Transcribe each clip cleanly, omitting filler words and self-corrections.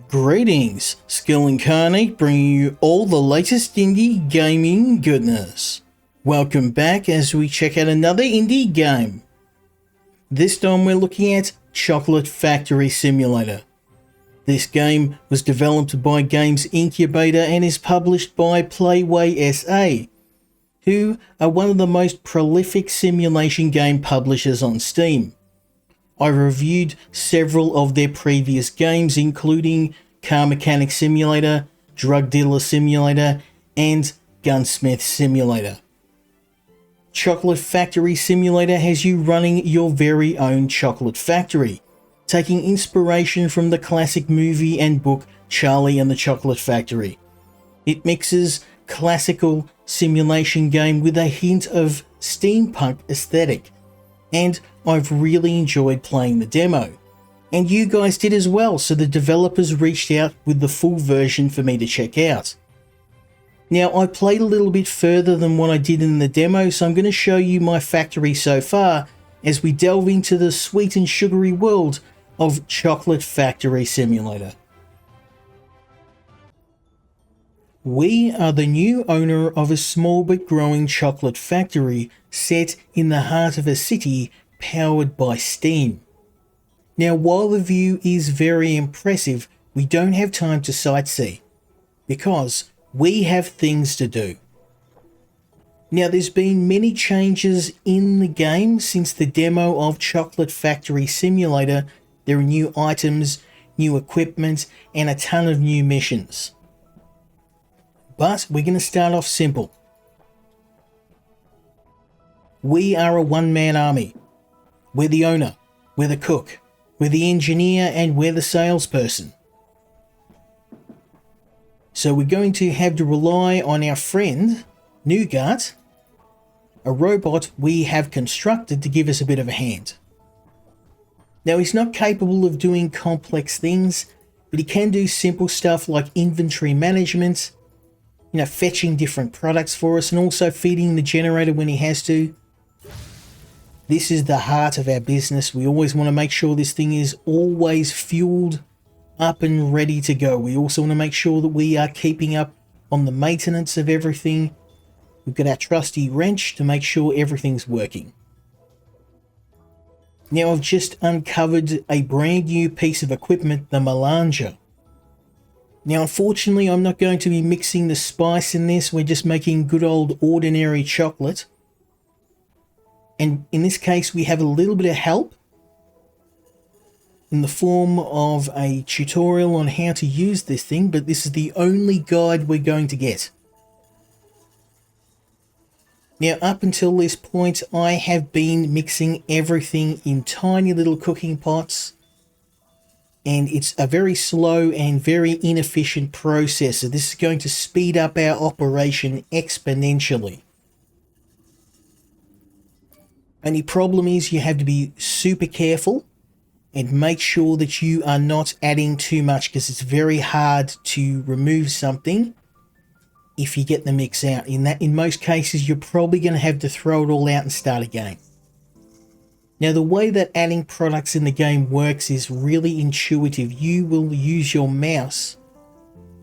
Greetings, Skill Incarnate bringing you all the latest indie gaming goodness. Welcome back as we check out another indie game. This time we're looking at Choolcate Factory Simulator. This game was developed by Games Incubator and is published by Playway SA, who are one of the most prolific simulation game publishers on Steam. I reviewed several of their previous games, including Car Mechanic Simulator, Drug Dealer Simulator, and Gunsmith Simulator. Choolcate Factory Simulator has you running your very own chocolate factory, taking inspiration from the classic movie and book Charlie and the Chocolate Factory. It mixes classical simulation game with a hint of steampunk aesthetic, and I've really enjoyed playing the demo. And you guys did as well, so the developers reached out with the full version for me to check out. Now, I played a little bit further than what I did in the demo, so I'm going to show you my factory so far as we delve into the sweet and sugary world of Choolcate Factory Simulator. We are the new owner of a small but growing chocolate factory set in the heart of a city powered by steam. Now, while the view is very impressive, we don't have time to sightsee because we have things to do. Now, there's been many changes in the game since the demo of Choolcate Factory Simulator. There are new items, new equipment, and a ton of new missions. But we're going to start off simple. We are a one-man army. We're the owner, we're the cook, we're the engineer, and we're the salesperson. So we're going to have to rely on our friend, Nougat, a robot we have constructed to give us a bit of a hand. Now, he's not capable of doing complex things, but he can do simple stuff like inventory management, fetching different products for us, and also feeding the generator when he has to. This is the heart of our business. We always want to make sure this thing is always fueled up and ready to go. We also want to make sure that we are keeping up on the maintenance of everything. We've got our trusty wrench to make sure everything's working. Now, I've just uncovered a brand new piece of equipment, the melanger. Now, unfortunately, I'm not going to be mixing the spice in this. We're just making good old ordinary chocolate. And in this case, we have a little bit of help in the form of a tutorial on how to use this thing, but this is the only guide we're going to get. Now, up until this point, I have been mixing everything in tiny little cooking pots, and it's a very slow and very inefficient process. So this is going to speed up our operation exponentially. Only problem is you have to be super careful and make sure that you are not adding too much, because it's very hard to remove something if you get the mix out. In most cases, you're probably going to have to throw it all out and start again. Now, the way that adding products in the game works is really intuitive. You will use your mouse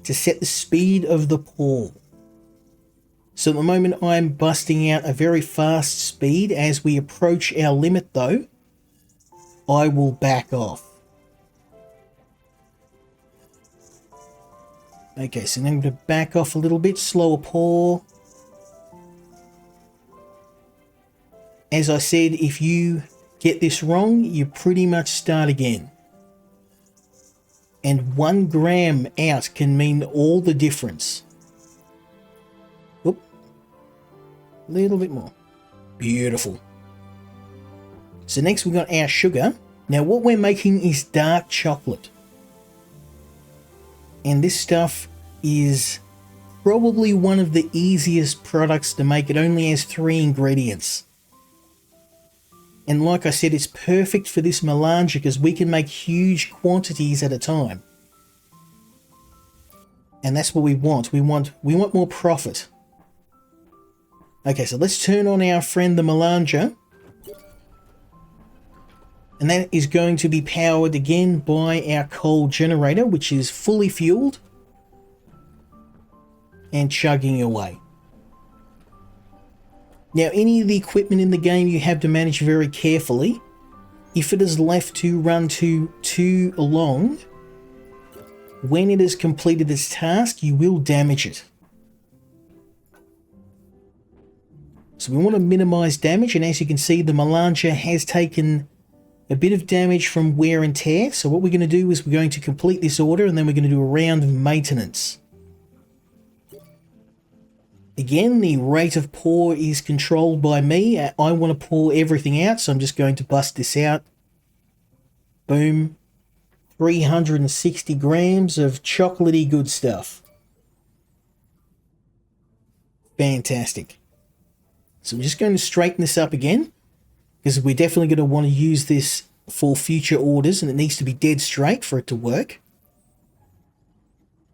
to set the speed of the pour. So at the moment, I'm busting out a very fast speed. As we approach our limit, though, I will back off. Okay, so now I'm going to back off a little bit, slower pour. As I said, if you get this wrong, you pretty much start again. And 1 gram out can mean all the difference. Whoop. A little bit more. Beautiful. So next we've got our sugar. Now what we're making is dark chocolate. And this stuff is probably one of the easiest products to make. It only has 3 ingredients. And like I said, it's perfect for this melanger because we can make huge quantities at a time. And that's what we want. We want more profit. Okay, so let's turn on our friend the melanger. And that is going to be powered again by our coal generator, which is fully fueled and chugging away. Now, any of the equipment in the game you have to manage very carefully. If it is left to run too long, when it has completed its task, you will damage it. So we want to minimize damage, and as you can see, the Melange has taken a bit of damage from wear and tear. So what we're going to do is we're going to complete this order, and then we're going to do a round of maintenance. Again, the rate of pour is controlled by me. I want to pour everything out, so I'm just going to bust this out. Boom. 360 grams of chocolatey good stuff. Fantastic. So I'm just going to straighten this up again, because we're definitely going to want to use this for future orders, and it needs to be dead straight for it to work.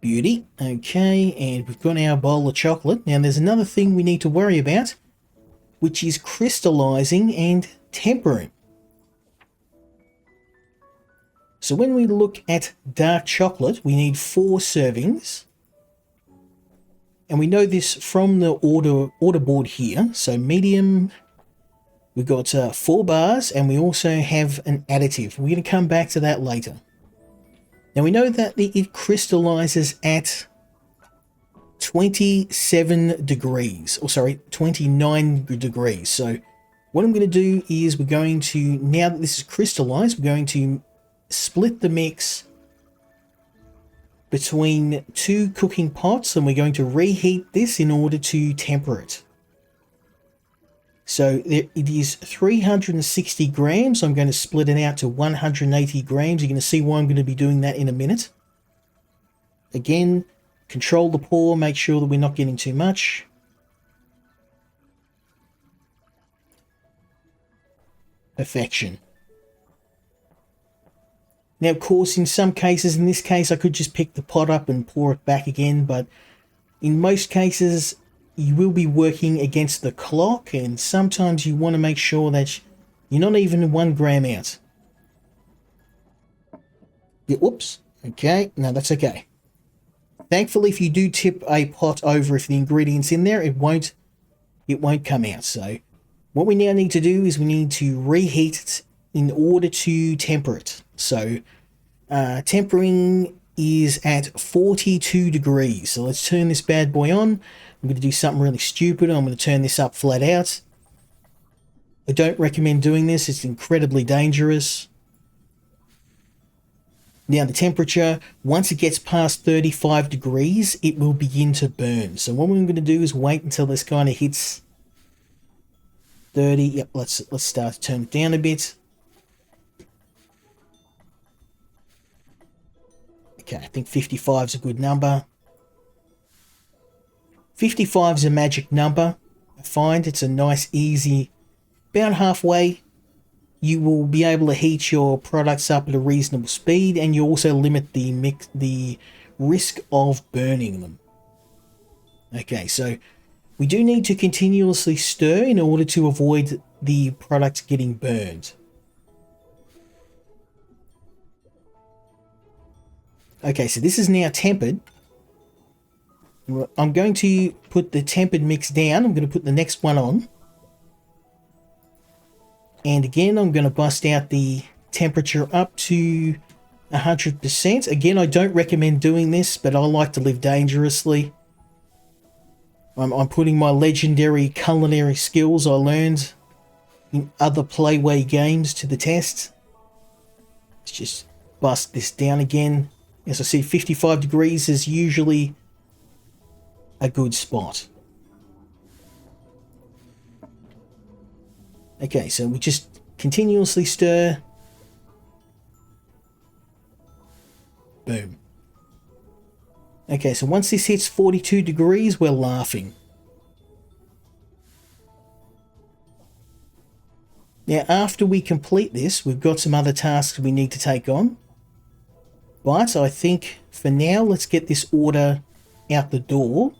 Beauty. Okay, and we've got our bowl of chocolate. Now there's another thing we need to worry about, which is crystallizing and tempering. So when we look at dark chocolate, we need 4 servings. And we know this from the order board here. So medium, we've got 4 bars, and we also have an additive. We're going to come back to that later. Now we know that it crystallizes at 27 degrees, or sorry, 29 degrees. So what I'm going to do is we're going to, now that this is crystallized, we're going to split the mix between 2 cooking pots, and we're going to reheat this in order to temper it. So it is 360 grams. I'm going to split it out to 180 grams. You're going to see why I'm going to be doing that in a minute. Again, control the pour, make sure that we're not getting too much. Perfection. Now, of course, in some cases, in this case, I could just pick the pot up and pour it back again, but in most cases, you will be working against the clock, and sometimes you want to make sure that you're not even 1 gram out. Yeah, whoops. Okay, no, that's okay. Thankfully, if you do tip a pot over, if the ingredient's in there, it won't come out. So what we now need to do is we need to reheat it in order to temper it. So tempering is at 42 degrees. So let's turn this bad boy on. I'm going to do something really stupid. I'm going to turn this up flat out. I don't recommend doing this. It's incredibly dangerous. Now the temperature, once it gets past 35 degrees, it will begin to burn. So what we're going to do is wait until this kind of hits 30. Yep, let's start to turn it down a bit. Okay, I think 55 is a good number. 55 is a magic number. I find it's a nice, easy, about halfway. You will be able to heat your products up at a reasonable speed, and you also limit the risk of burning them. Okay, so we do need to continuously stir in order to avoid the product getting burned. Okay, so this is now tempered. I'm going to put the tempered mix down. I'm going to put the next one on. And again, I'm going to bust out the temperature up to 100%. Again, I don't recommend doing this, but I like to live dangerously. I'm putting my legendary culinary skills I learned in other Playway games to the test. Let's just bust this down again. As I said, 55 degrees is usually a good spot. Okay, so we just continuously stir. Boom. Okay, so once this hits 42 degrees, we're laughing. Now, after we complete this, we've got some other tasks we need to take on. But I think for now, let's get this order out the door.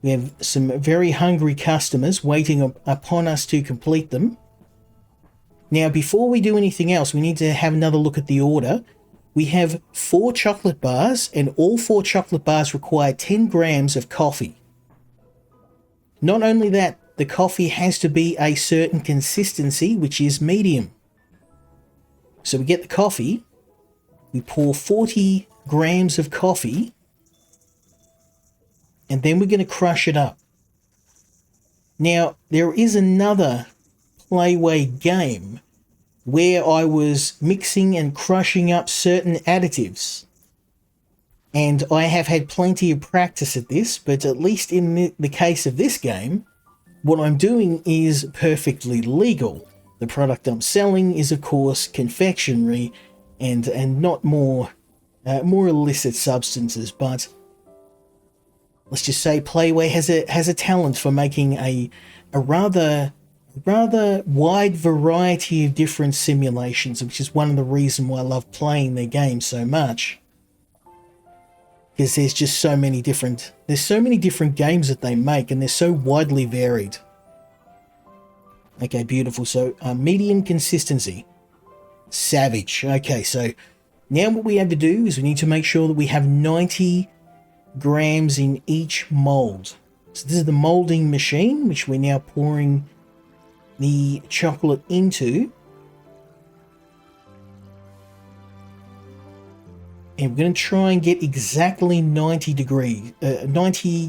We have some very hungry customers waiting upon us to complete them. Now, before we do anything else, we need to have another look at the order. We have 4 chocolate bars, and all 4 chocolate bars require 10 grams of coffee. Not only that, the coffee has to be a certain consistency, which is medium. So we get the coffee, we pour 40 grams of coffee, and then we're going to crush it up. Now, there is another Playway game where I was mixing and crushing up certain additives. And I have had plenty of practice at this, but at least in the case of this game, what I'm doing is perfectly legal. The product I'm selling is, of course, confectionery and not more illicit substances, but let's just say Playway has a talent for making a rather wide variety of different simulations, which is one of the reasons why I love playing their games so much. Because there's just so many different games that they make, and they're so widely varied. Okay, beautiful. So medium consistency. Savage. Okay, so now what we have to do is we need to make sure that we have 90 grams in each mold. So this is the molding machine, which we're now pouring the chocolate into. And we're going to try and get exactly 90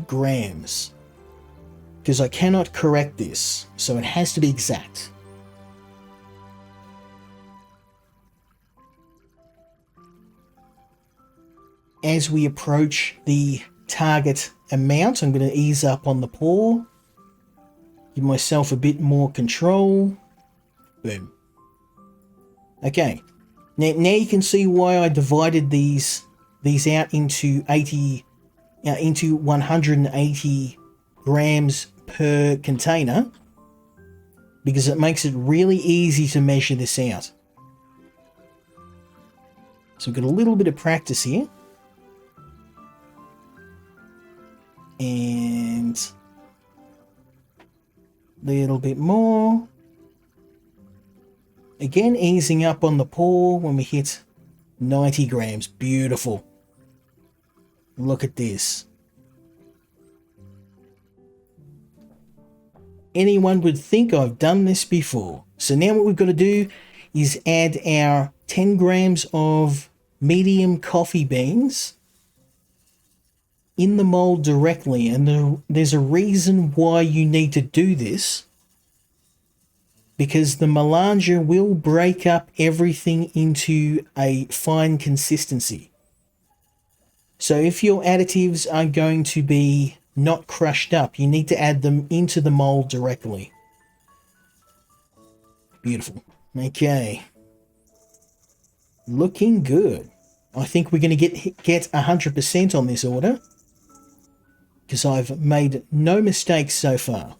grams. Because I cannot correct this, so it has to be exact. As we approach the target amount, I'm going to ease up on the pour. Give myself a bit more control. Boom. Okay. Now you can see why I divided these out into 180 grams per container, because it makes it really easy to measure this out. So we've got a little bit of practice here. And a little bit more. Again, easing up on the pour when we hit 90 grams. Beautiful. Look at this. Anyone would think I've done this before. So now what we've got to do is add our 10 grams of medium coffee beans in the mold directly. And there's a reason why you need to do this. Because the melanger will break up everything into a fine consistency. So if your additives are going to be not crushed up, you need to add them into the mold directly. Beautiful. Okay. Looking good. I think we're going to get 100% on this order, because I've made no mistakes so far.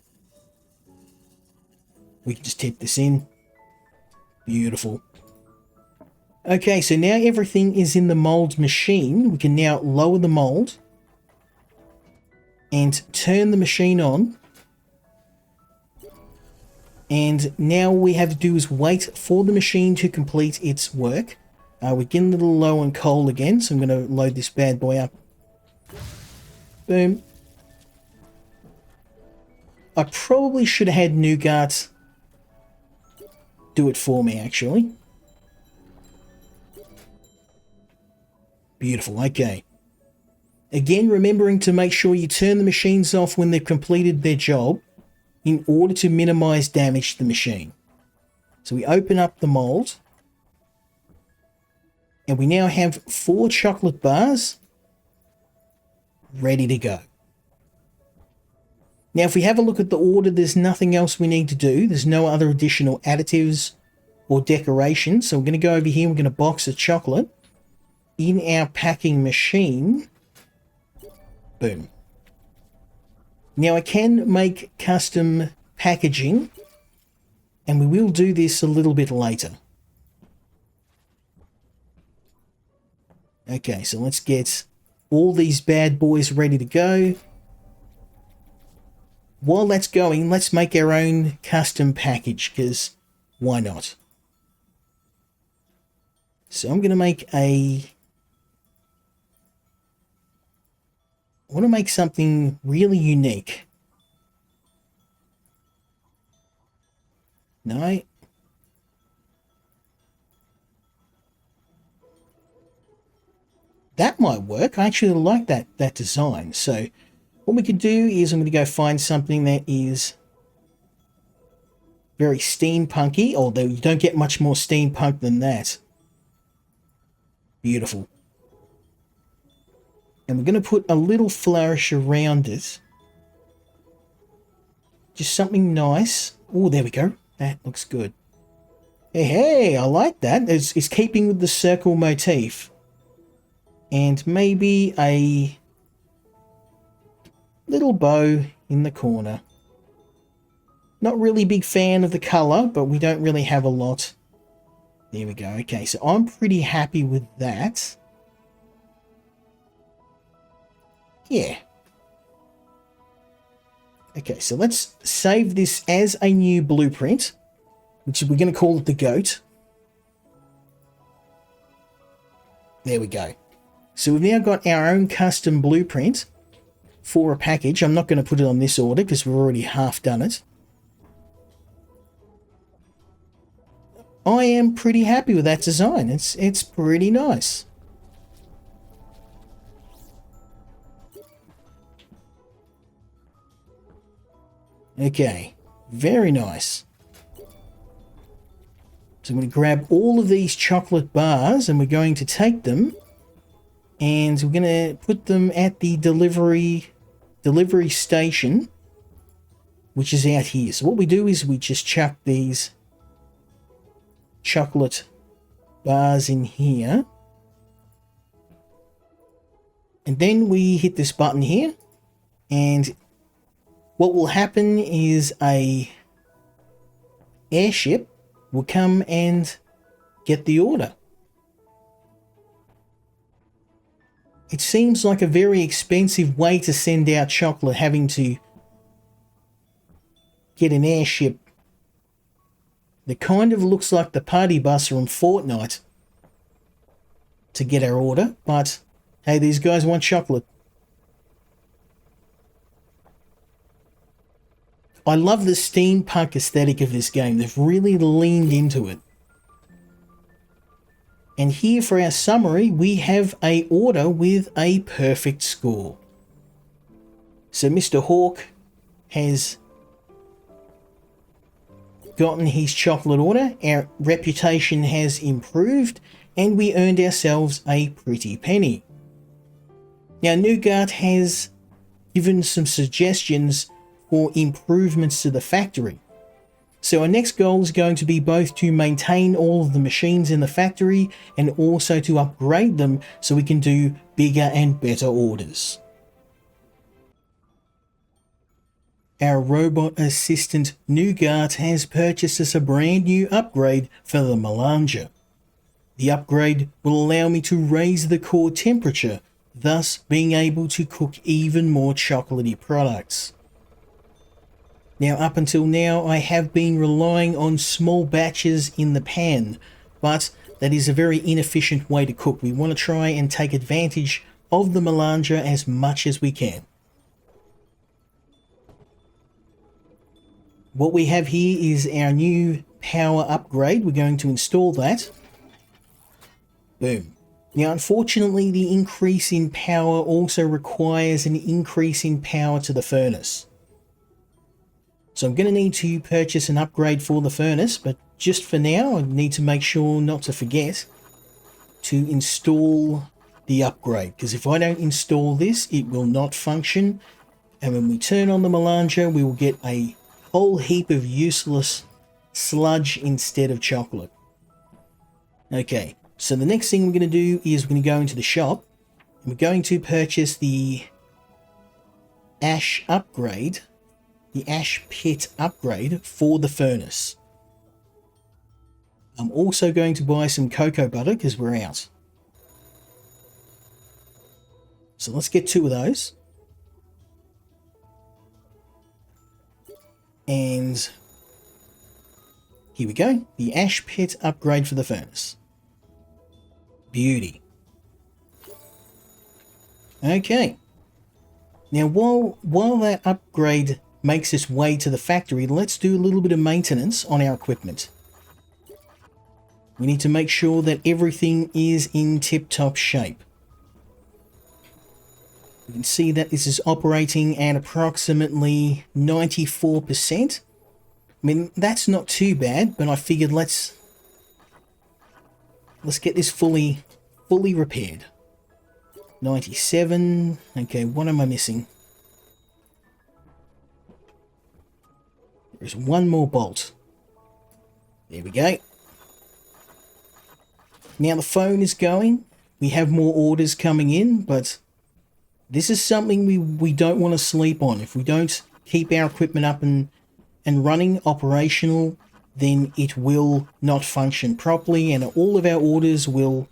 We can just tip this in. Beautiful. Okay, so now everything is in the mold machine. We can now lower the mold and turn the machine on. And now all we have to do is wait for the machine to complete its work. We're getting a little low on coal again, so I'm going to load this bad boy up. Boom. I probably should have had Nougat do it for me, actually. Beautiful, okay. Again, remembering to make sure you turn the machines off when they've completed their job in order to minimize damage to the machine. So we open up the mold, and we now have 4 chocolate bars ready to go. Now, if we have a look at the order, there's nothing else we need to do. There's no other additional additives or decorations. So we're going to go over here. We're going to box the chocolate in our packing machine. Boom. Now, I can make custom packaging, and we will do this a little bit later. Okay, so let's get all these bad boys ready to go. While that's going, let's make our own custom package, because why not? So I'm going to make I want to make something really unique. No. That might work. I actually like that design. So what we could do is I'm going to go find something that is very steampunky, although you don't get much more steampunk than that. Beautiful. And we're going to put a little flourish around it. Just something nice. Oh, there we go. That looks good. Hey, I like that. It's keeping with the circle motif. And maybe a little bow in the corner. Not really big fan of the colour, but we don't really have a lot. There we go. Okay, so I'm pretty happy with that. Yeah. Okay, so let's save this as a new blueprint, which we're going to call it the goat. There we go. So we've now got our own custom blueprint for a package. I'm not going to put it on this order because we've already half done it. I am pretty happy with that design. It's pretty nice. Okay, very nice. So I'm going to grab all of these chocolate bars and we're going to take them and we're going to put them at the delivery station, which is out here. So what we do is we just chuck these chocolate bars in here. And then we hit this button here and what will happen is a airship will come and get the order. It seems like a very expensive way to send out chocolate, having to get an airship that kind of looks like the party bus from Fortnite to get our order, but hey, these guys want chocolate. I love the steampunk aesthetic of this game. They've really leaned into it. And here for our summary, we have a order with a perfect score. So Mr. Hawk has gotten his chocolate order, our reputation has improved, and we earned ourselves a pretty penny. Now Nougat has given some suggestions for improvements to the factory. So our next goal is going to be both to maintain all of the machines in the factory and also to upgrade them so we can do bigger and better orders. Our robot assistant Nougat has purchased us a brand new upgrade for the Melanger. The upgrade will allow me to raise the core temperature, thus being able to cook even more chocolatey products. Now, up until now, I have been relying on small batches in the pan, but that is a very inefficient way to cook. We want to try and take advantage of the Melanger as much as we can. What we have here is our new power upgrade. We're going to install that. Boom. Now, unfortunately, the increase in power also requires an increase in power to the furnace. So I'm going to need to purchase an upgrade for the furnace, but just for now, I need to make sure not to forget to install the upgrade, because if I don't install this, it will not function. And when we turn on the Melanger, we will get a whole heap of useless sludge instead of chocolate. Okay, so the next thing we're going to do is we're going to go into the shop and we're going to purchase the ash upgrade, the ash pit upgrade for the furnace. I'm also going to buy some cocoa butter because we're out. So let's get 2 of those. And here we go, the ash pit upgrade for the furnace. Beauty. Okay. Now, while that upgrade makes its way to the factory, let's do a little bit of maintenance on our equipment. We need to make sure that everything is in tip-top shape. You can see that this is operating at approximately 94%. I mean, that's not too bad, but I figured let's get this fully repaired. 97. Okay, what am I missing? There's one more bolt. There we go. Now the phone is going. We have more orders coming in, but this is something we don't want to sleep on. If we don't keep our equipment up and running operational, then it will not function properly and all of our orders will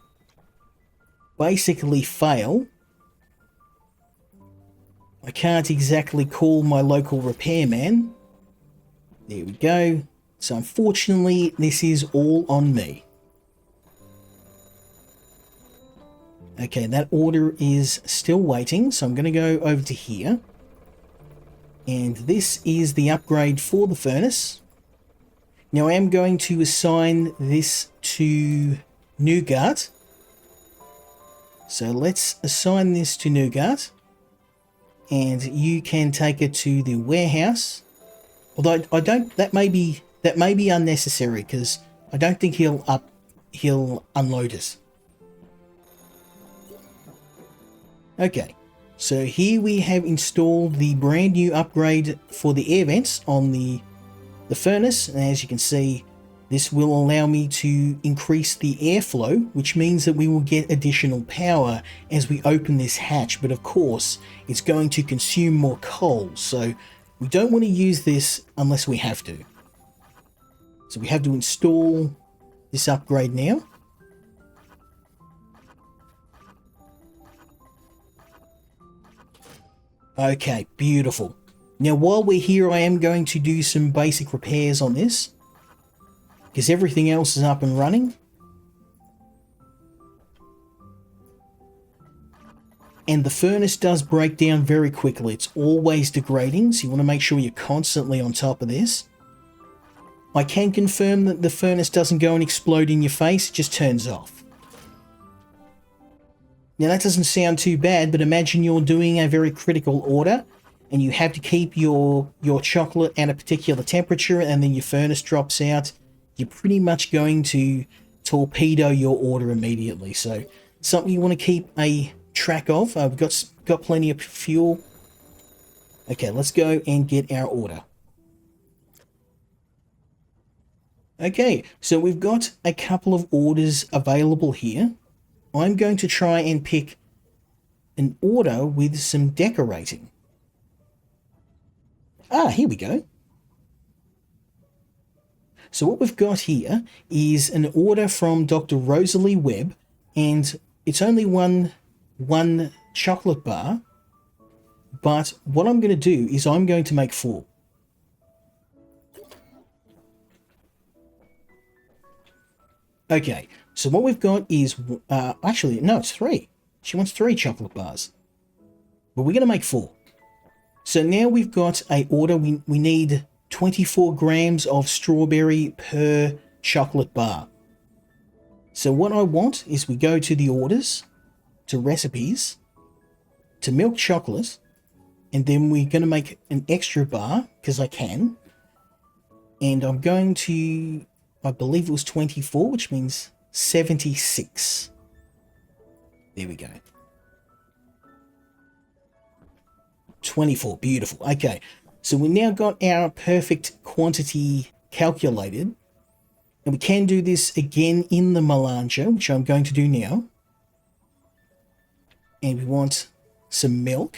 basically fail. I can't exactly call my local repairman. There we go. So unfortunately, this is all on me. Okay, that order is still waiting, so I'm going to go over to here. And this is the upgrade for the furnace. Now I am going to assign this to Nougat. So let's assign this to Nougat. And you can take it to the warehouse. Although I don't, that may be unnecessary because I don't think he'll unload us. Okay, so here we have installed the brand new upgrade for the air vents on the furnace, and as you can see, this will allow me to increase the airflow, which means that we will get additional power as we open this hatch, but of course it's going to consume more coal, so we don't want to use this unless we have to. So we have to install this upgrade now. Okay, beautiful. Now while we're here, I am going to do some basic repairs on this, because everything else is up and running. And the furnace does break down very quickly. It's always degrading, so you want to make sure you're constantly on top of this. I can confirm that the furnace doesn't go and explode in your face, it just turns off. Now that doesn't sound too bad, but imagine you're doing a very critical order and you have to keep your chocolate at a particular temperature and then your furnace drops out. You're pretty much going to torpedo your order immediately. So something you want to keep a track of. We've got plenty of fuel. Okay, let's go and get our order. Okay, so we've got a couple of orders available here. I'm going to try and pick an order with some decorating. Ah, here we go. So what we've got here is an order from Dr. Rosalie Webb, and it's only one chocolate bar, but what I'm going to do is I'm going to make 4. Okay, so what we've got is, actually, no, it's 3. She wants 3 chocolate bars, but we're going to make 4. So now we've got a order, we need 24 grams of strawberry per chocolate bar. So what I want is we go to the orders, to recipes, to milk chocolate, and then we're going to make an extra bar, because I can. And I'm going to, I believe it was 24, which means 76. There we go. 24, beautiful. Okay, so we now got our perfect quantity calculated. And we can do this again in the Melanger, which I'm going to do now. And we want some milk.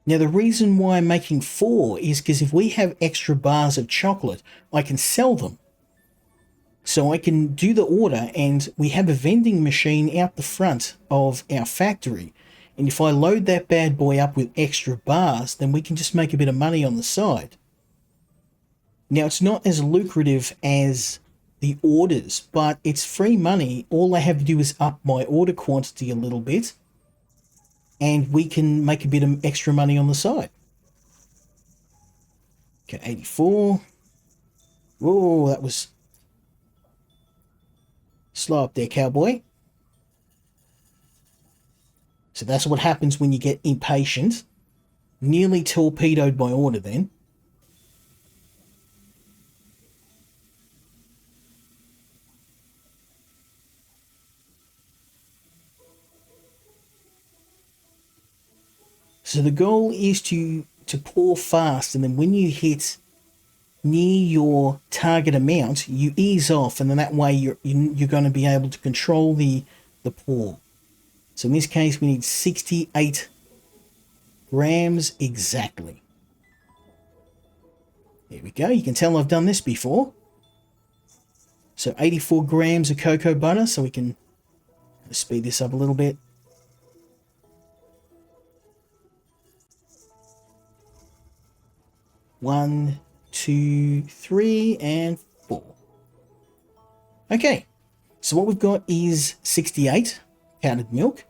Now the reason why I'm making 4 is because if we have extra bars of chocolate, I can sell them. So I can do the order and we have a vending machine out the front of our factory. And if I load that bad boy up with extra bars, then we can just make a bit of money on the side. Now, it's not as lucrative as the orders, but it's free money. All I have to do is up my order quantity a little bit, and we can make a bit of extra money on the side. Okay, 84. Whoa, that was slow up there, cowboy. So that's what happens when you get impatient. Nearly torpedoed my order then. So the goal is to pour fast, and then when you hit near your target amount, you ease off, and then that way you're going to be able to control the pour. So in this case, we need 68 grams exactly. There we go. You can tell I've done this before. So 84 grams of cocoa butter, so we can speed this up a little bit. One, 2, 3, and 4. Okay, so what we've got is 68 powdered milk,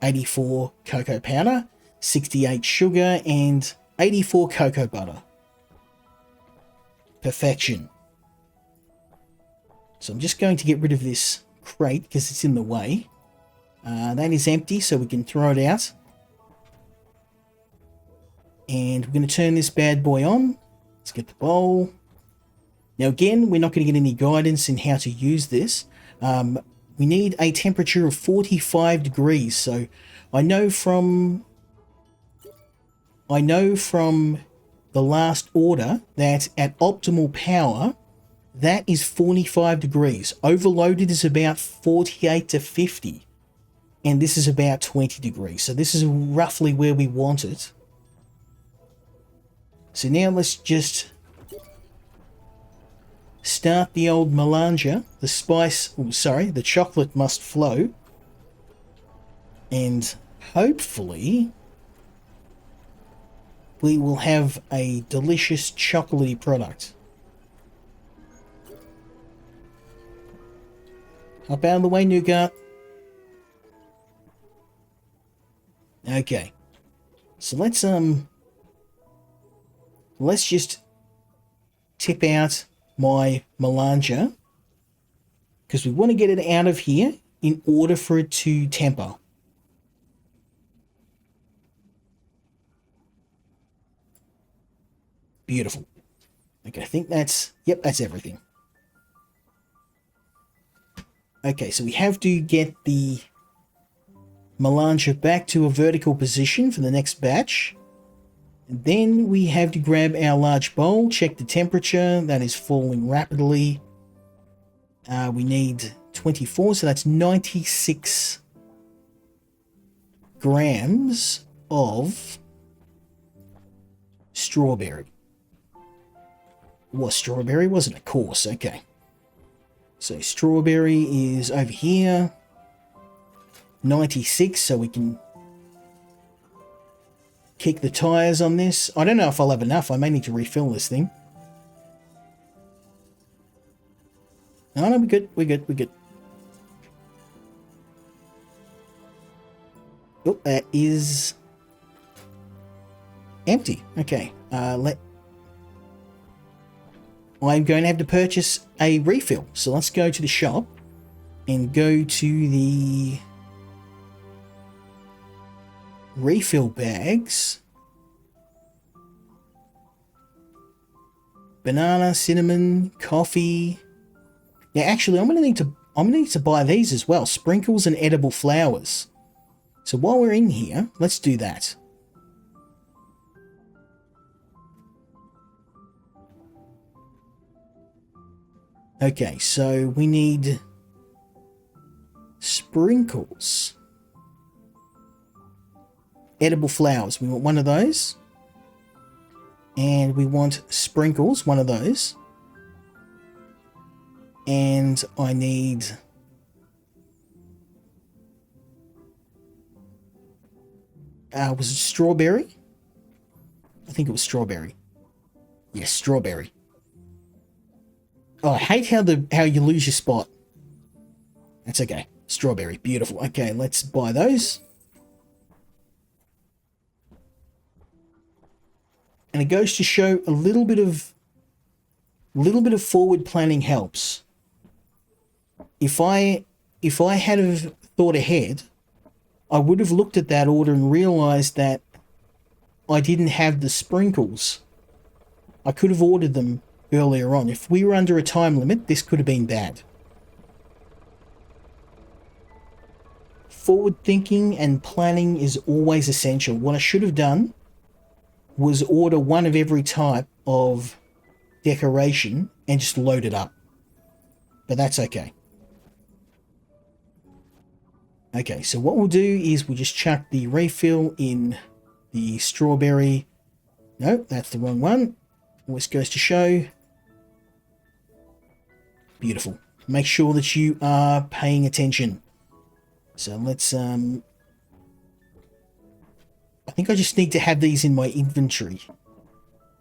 84 cocoa powder, 68 sugar, and 84 cocoa butter. Perfection. So I'm just going to get rid of this crate because it's in the way. That is empty, so we can throw it out. And we're going to turn this bad boy on. Let's get the bowl. Now again, we're not going to get any guidance in how to use this. We need a temperature of 45 degrees. So I know from the last order that at optimal power, that is 45 degrees. Overloaded is about 48 to 50. And this is about 20 degrees. So this is roughly where we want it. So now let's just start the old melanger. The chocolate must flow. And hopefully we will have a delicious chocolatey product. Up out of the way, Nougat. Okay. So let's just tip out my melanger because we want to get it out of here in order for it to temper. Beautiful. Okay, I think that's everything. Okay, so we have to get the melanger back to a vertical position for the next batch. And then we have to grab our large bowl, check the temperature. That is falling rapidly. We need 24, so that's 96 grams of strawberry. It was strawberry, wasn't it? Of course, okay. So strawberry is over here. 96, so we can kick the tires on this. I don't know if I'll have enough. I may need to refill this thing. No, we're good. We're good. Oh, that is empty. Okay. I'm going to have to purchase a refill. So let's go to the shop and go to the refill bags. Banana, cinnamon, coffee. Now, actually, I'm going to need to buy these as well. Sprinkles and edible flowers. So while we're in here, let's do that. Okay, so we need sprinkles. Edible flowers, we want one of those. And we want sprinkles, one of those. And I need Was it strawberry? I think it was strawberry. Yes, strawberry. Oh, I hate how you lose your spot. That's okay. Strawberry, beautiful. Okay, let's buy those. And it goes to show a little bit of forward planning helps. If I had have thought ahead, I would have looked at that order and realized that I didn't have the sprinkles. I could have ordered them earlier on. If we were under a time limit, this could have been bad. Forward thinking and planning is always essential. What I should have done was order one of every type of decoration and just load it up. But that's okay. Okay, so what we'll do is we'll just chuck the refill in the strawberry. No, that's the wrong one. Always goes to show. Beautiful. Make sure that you are paying attention. So let's, I think I just need to have these in my inventory.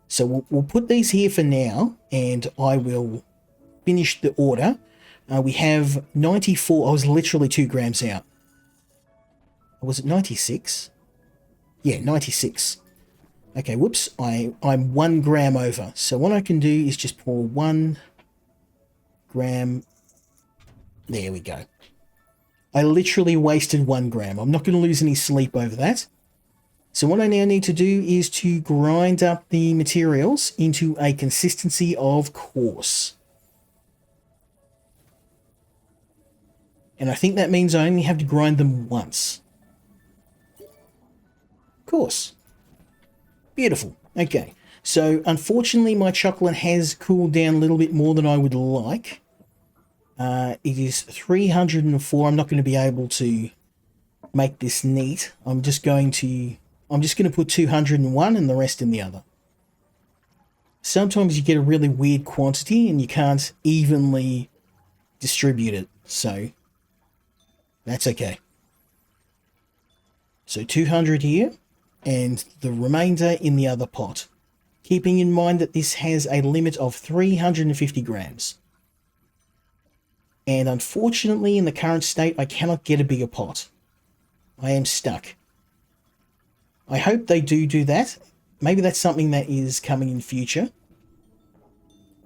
So we'll put these here for now, and I will finish the order. We have 94. I was literally 2 grams out. Was it 96? Yeah, 96. Okay, whoops. I'm 1 gram over. So what I can do is just pour 1 gram. There we go. I literally wasted 1 gram. I'm not going to lose any sleep over that. So what I now need to do is to grind up the materials into a consistency of coarse. And I think that means I only have to grind them once. Coarse. Beautiful. Okay. So unfortunately my chocolate has cooled down a little bit more than I would like. It is 304. I'm not going to be able to make this neat. I'm just going to put 201 and the rest in the other. Sometimes you get a really weird quantity and you can't evenly distribute it, so that's okay. So 200 here and the remainder in the other pot, keeping in mind that this has a limit of 350 grams. And unfortunately in the current state I cannot get a bigger pot. I am stuck. I hope they do that. Maybe that's something that is coming in future.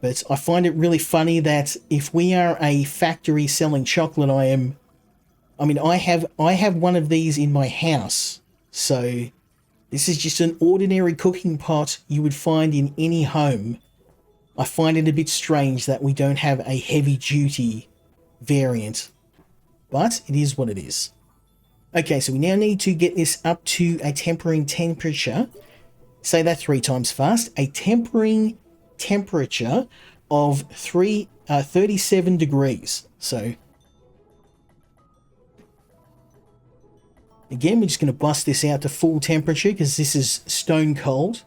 But I find it really funny that if we are a factory selling chocolate, I have one of these in my house. So this is just an ordinary cooking pot you would find in any home. I find it a bit strange that we don't have a heavy duty variant, but it is what it is. Okay, so we now need to get this up to a tempering temperature. Say that 3 times fast. A tempering temperature of 37 degrees. So again, we're just going to bust this out to full temperature because this is stone cold.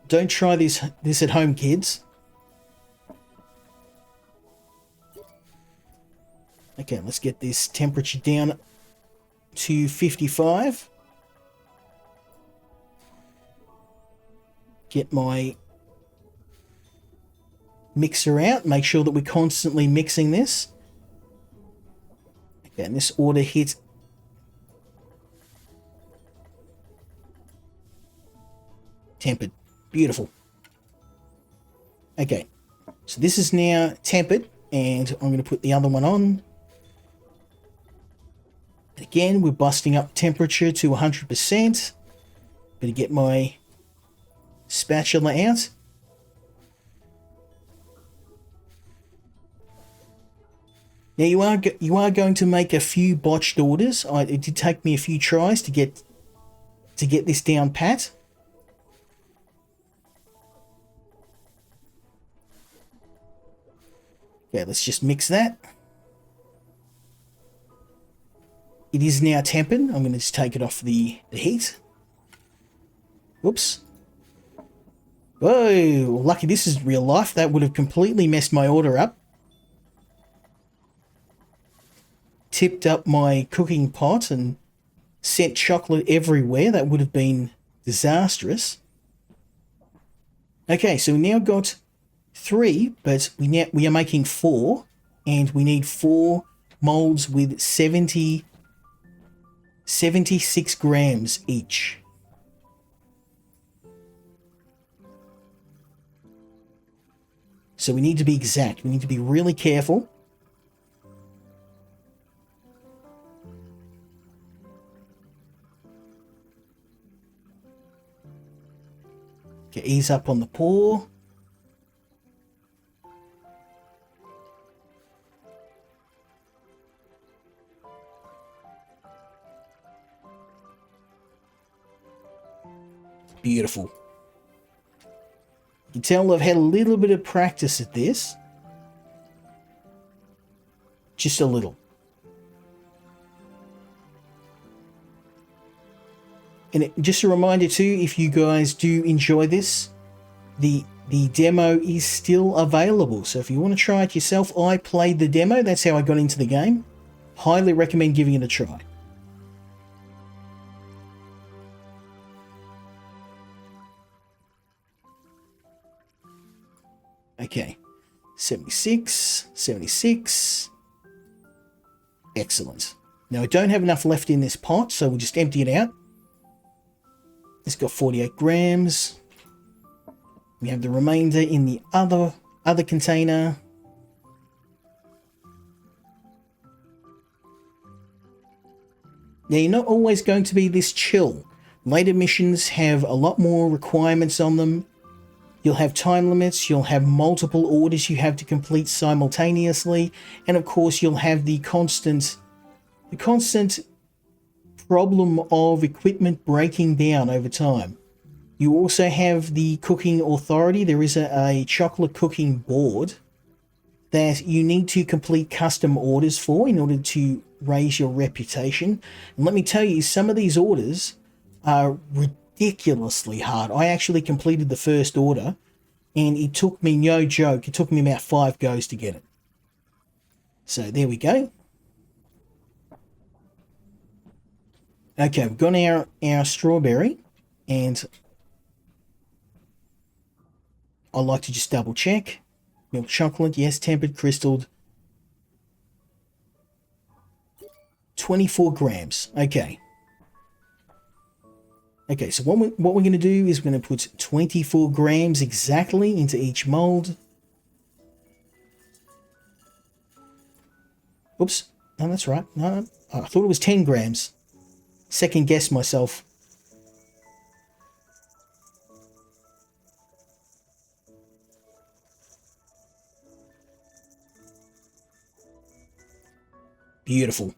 Don't try this at home, kids. Okay, let's get this temperature down to 55. Get my mixer out. Make sure that we're constantly mixing this. Okay, and this order hit tempered. Beautiful. Okay, so this is now tempered, and I'm going to put the other one on. Again, we're busting up temperature to 100%. Better get my spatula out. Now you are going to make a few botched orders. It did take me a few tries to get this down pat. Okay, let's just mix that. It is now tempered. I'm going to just take it off the heat. Whoops. Whoa, lucky this is real life. That would have completely messed my order up. tipped up my cooking pot and sent chocolate everywhere. That would have been disastrous. Okay, so we now got 3, but we are making 4, and we need 4 molds with 76 grams each. So we need to be exact. We need to be really careful. Okay, ease up on the pour. Beautiful. You can tell I've had a little bit of practice at this. Just a little. And just a reminder too, if you guys do enjoy this, the demo is still available. So if you want to try it yourself, I played the demo. That's how I got into the game. Highly recommend giving it a try. Okay, 76, 76. Excellent. Now I don't have enough left in this pot, so we'll just empty it out. It's got 48 grams. We have the remainder in the other container. Now you're not always going to be this chill. Later missions have a lot more requirements on them. You'll have time limits, you'll have multiple orders you have to complete simultaneously, and of course you'll have the constant problem of equipment breaking down over time. You also have the cooking authority. There is a chocolate cooking board that you need to complete custom orders for in order to raise your reputation. And let me tell you, some of these orders are ridiculously hard. I actually completed the first order, and it took me, no joke, it took me about 5 goes to get it. So there we go. Okay, we've got our strawberry, and I like to just double check. Milk chocolate, yes, tempered, crystalled. 24 grams, okay. Okay, so what we're going to do is we're going to put 24 grams exactly into each mold. Oops, no, that's right. No, I thought it was 10 grams. Second guess myself. Beautiful.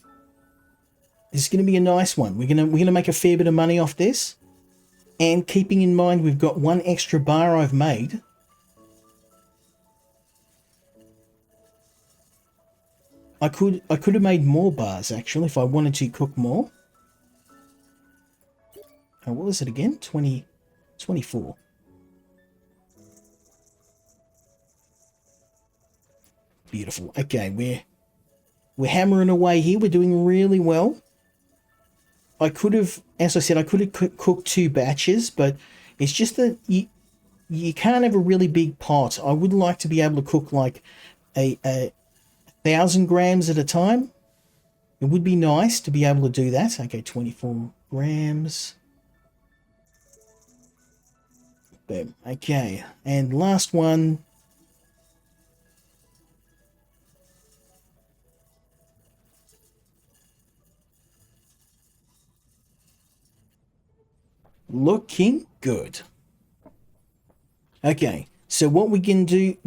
This is going to be a nice one. We're going to make a fair bit of money off this. And keeping in mind we've got 1 extra bar I've made. I could have made more bars actually if I wanted to cook more. Oh, what was it again? 24. Beautiful. Okay, we're hammering away here. We're doing really well. I could have, as I said, I could have cooked 2 batches, but it's just that you can't have a really big pot. I would like to be able to cook like a 1,000 grams at a time. It would be nice to be able to do that. Okay, 24 grams. Boom. Okay, and last one. Looking good. Okay, so what we can do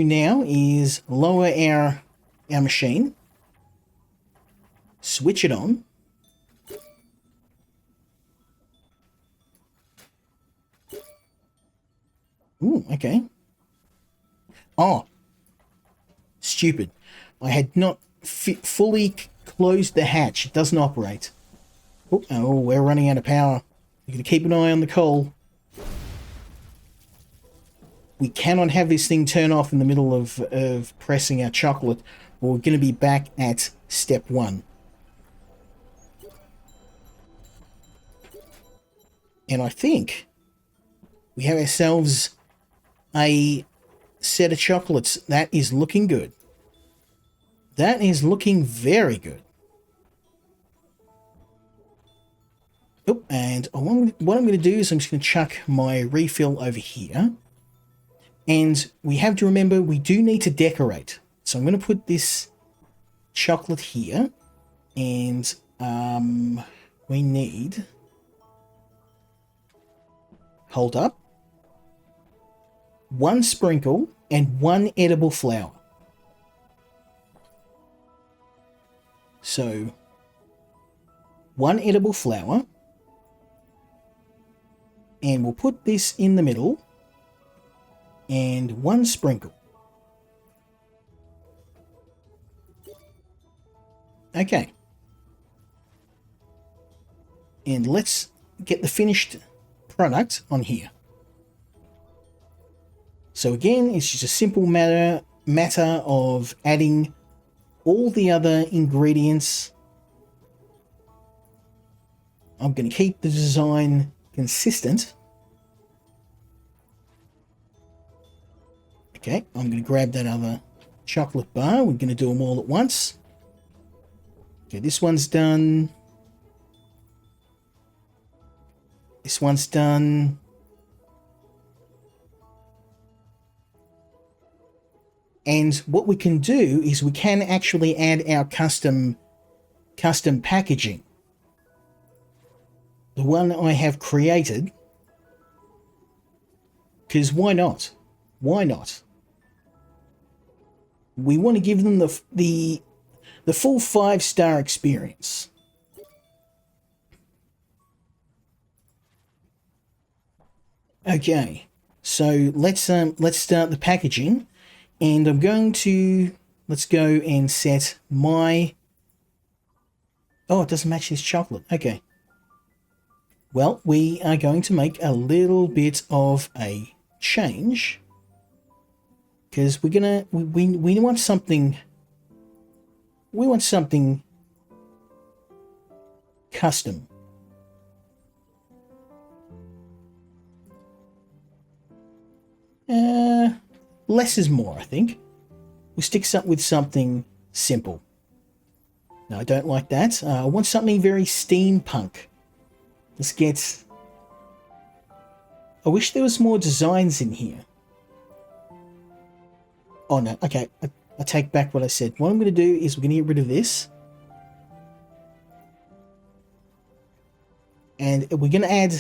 now is lower our machine, switch it on. Ooh, okay. Oh, stupid. I had not fully closed the hatch. It doesn't operate. Oh, we're running out of power. You're going to keep an eye on the coal. We cannot have this thing turn off in the middle of pressing our chocolate, or we're going to be back at step 1. And I think we have ourselves a set of chocolates. That is looking good. That is looking very good. Oh, and what I'm going to do is I'm just going to chuck my refill over here. And we have to remember we do need to decorate. So I'm going to put this chocolate here. And we need... Hold up. 1 sprinkle and 1 edible flower. So, 1 edible flower. And we'll put this in the middle. And 1 sprinkle. Okay. And let's get the finished product on here. So again, it's just a simple matter of adding all the other ingredients. I'm going to keep the design consistent. Okay, I'm going to grab that other chocolate bar. We're going to do them all at once. Okay, this one's done. This one's done. And what we can do is we can actually add our custom packaging. The one I have created. Because why not? Why not? We want to give them the full 5-star experience. Okay, so let's start the packaging, and I'm going to let's go and set my. Oh, it doesn't match this chocolate. Okay. Well, we are going to make a little bit of a change because we want something. We want something custom. Less is more, I think. We'll stick with something simple. No, I don't like that. I want something very steampunk. Let's get... I wish there was more designs in here. Oh no, okay. I take back what I said. What I'm going to do is we're going to get rid of this. And we're going to add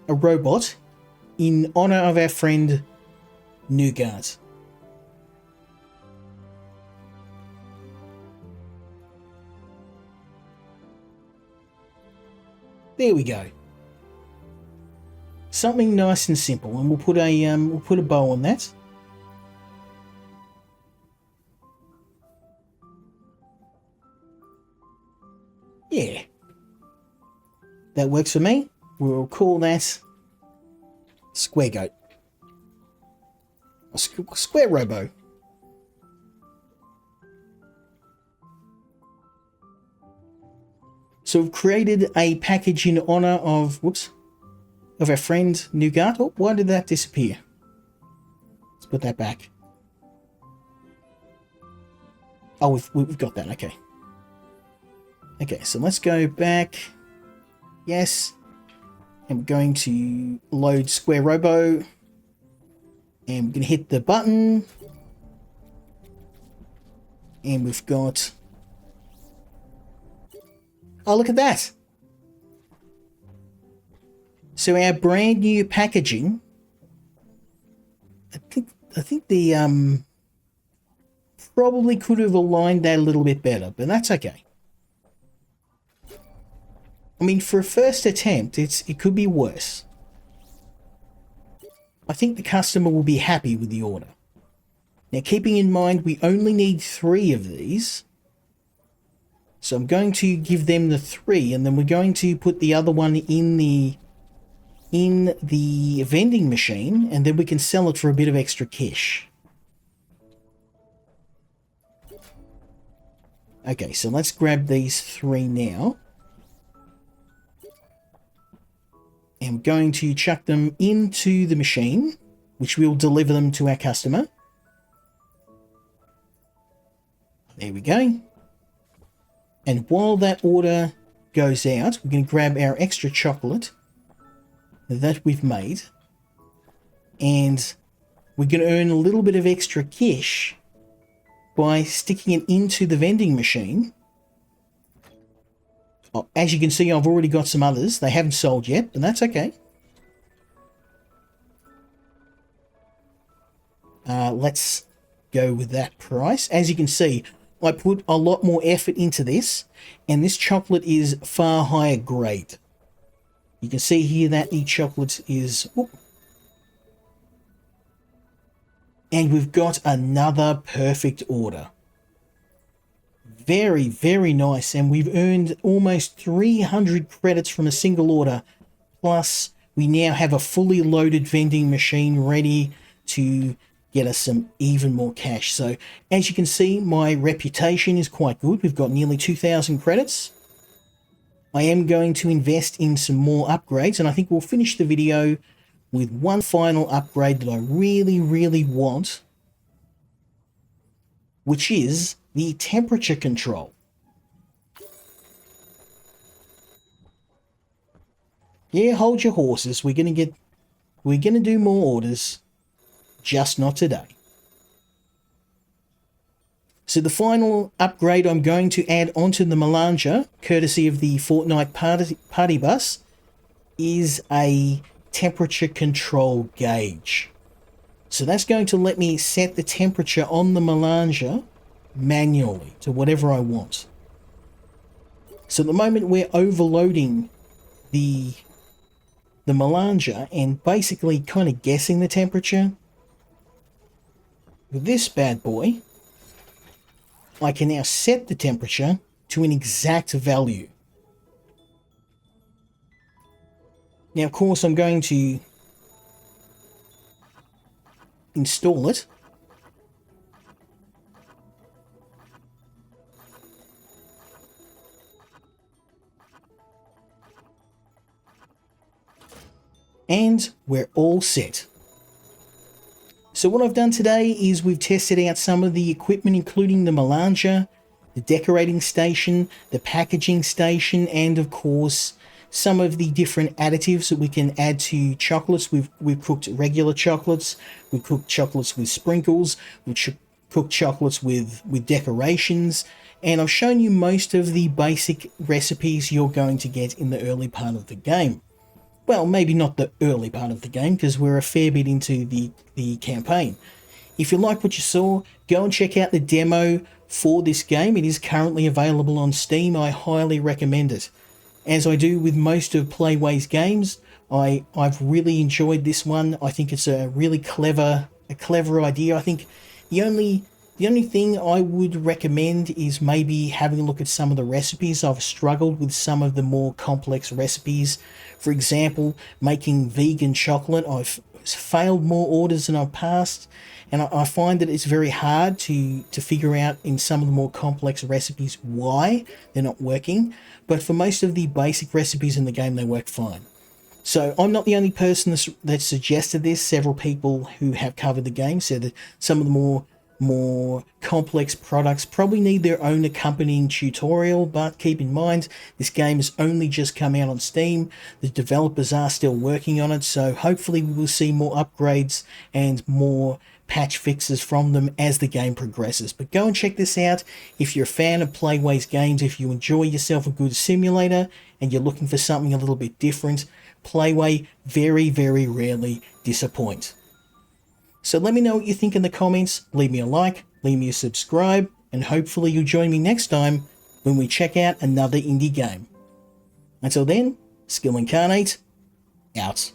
a robot in honor of our friend Nougat. There we go. Something nice and simple, and we'll put a bow on that. Yeah, that works for me. We'll call that Square Goat. Square Robo. So we've created a package in honor of, of our friend Nougat. Oh, why did that disappear? Let's put that back. Oh, we've got that. Okay. Okay, so let's go back. Yes. And we're going to load Square Robo. And we're going to hit the button. And we've got... Oh, look at that. So our brand new packaging. I think the probably could have aligned that a little bit better, but that's okay. I mean, for a first attempt, it could be worse. I think the customer will be happy with the order. Now, keeping in mind we only need 3 of these. So I'm going to give them the 3, and then we're going to put the other one in the vending machine, and then we can sell it for a bit of extra cash. Okay, so let's grab these 3 now. And we're going to chuck them into the machine, which will deliver them to our customer. There we go. And while that order goes out, we're going to grab our extra chocolate that we've made. And we're going to earn a little bit of extra cash by sticking it into the vending machine. Oh, as you can see, I've already got some others. They haven't sold yet, but that's okay. Let's go with that price. As you can see, I put a lot more effort into this, and this chocolate is far higher grade. You can see here that the chocolate is... Whoop. And we've got another perfect order. Very, very nice. And we've earned almost 300 credits from a single order. Plus, we now have a fully loaded vending machine ready to get us some even more cash. So, as you can see, my reputation is quite good. We've got nearly 2,000 credits. I am going to invest in some more upgrades, and I think we'll finish the video with one final upgrade that I really, really want, which is the temperature control. Yeah, hold your horses. We're gonna do more orders, just not today. So the final upgrade I'm going to add onto the Malanger, courtesy of the Fortnite party bus, is a temperature control gauge. So that's going to let me set the temperature on the Malanger manually to whatever I want. So at the moment we're overloading the Malanger and basically kind of guessing the temperature. With this bad boy, I can now set the temperature to an exact value. Now, of course, I'm going to install it. And we're all set. So what I've done today is we've tested out some of the equipment, including the Malanger, the decorating station, the packaging station, and of course some of the different additives that we can add to chocolates. We've cooked regular chocolates, we've cooked chocolates with sprinkles, we've cooked chocolates with decorations, and I've shown you most of the basic recipes you're going to get in the early part of the game. Well, maybe not the early part of the game, because we're a fair bit into the campaign. If you like what you saw, go and check out the demo for this game. It is currently available on Steam. I highly recommend it. As I do with most of Playway's games, I've really enjoyed this one. I think it's a really clever idea. I think the only thing I would recommend is maybe having a look at some of the recipes. I've struggled with some of the more complex recipes. For example, making vegan chocolate. I've failed more orders than I've passed, and I find that it's very hard to figure out in some of the more complex recipes why they're not working. But for most of the basic recipes in the game, they work fine. So I'm not the only person that suggested this. Several people who have covered the game said that some of the more complex products probably need their own accompanying tutorial, but keep in mind this game has only just come out on Steam. The developers are still working on it, so hopefully we will see more upgrades and more patch fixes from them as the game progresses. But go and check this out if you're a fan of Playway's games. If you enjoy yourself a good simulator and you're looking for something a little bit different, Playway very, very rarely disappoint. So let me know what you think in the comments, leave me a like, leave me a subscribe, and hopefully you'll join me next time when we check out another indie game. Until then, Skill Incarnate, out.